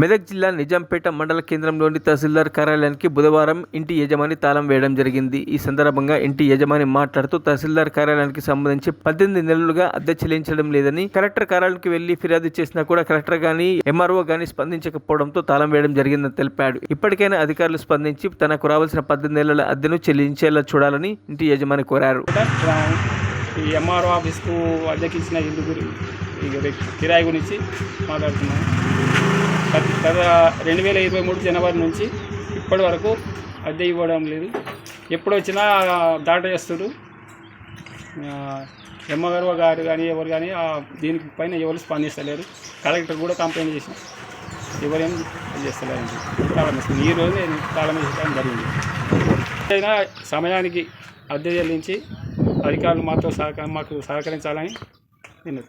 మెదక్ జిల్లా నిజాంపేట మండల కేంద్రంలోని తహసీల్దార్ కార్యాలయానికి బుధవారం ఇంటి యజమాని తాళం వేయడం జరిగింది. ఈ సందర్భంగా ఇంటి యజమాని మాట్లాడుతూ తహసీల్దార్ కార్యాలయానికి సంబంధించి 18 నెలలుగా అద్దె చెల్లించడం లేదని, కలెక్టర్ కార్యాలయానికి వెళ్లి ఫిర్యాదు చేసినా కూడా కలెక్టర్ గానీ ఎంఆర్ఓ గానీ స్పందించకపోవడంతో తాళం వేయడం జరిగిందని తెలిపాడు. ఇప్పటికైనా అధికారులు స్పందించి తనకు రావాల్సిన 18 నెలల అద్దెను చెల్లించేలా చూడాలని ఇంటి యజమాని కోరారు. ఎంఆర్ఓ ఆఫీస్కు అద్దెకి ఇచ్చిన ఇల్లు కిరాయి గురించి మాట్లాడుతున్నాను. గత 2023 జనవరి నుంచి ఇప్పటి వరకు అద్దె ఇవ్వడం లేదు. ఎప్పుడు వచ్చినా దాట చేస్తారు. ఎంఆర్ఓ గారు కానీ ఎవరు కానీ దీనికి పైన ఎవరు స్పందిస్తలేరు. కలెక్టర్ కూడా కంప్లైంట్ చేసిన ఎవరేం చేస్తలేరండి. తాళం వేసుకుని ఈ రోజు నేను తాళం వేసుకోవడం జరిగింది. అయినా సమయానికి అద్దె చెల్లించి అధికారులు మాకు సహకరించాలని నేను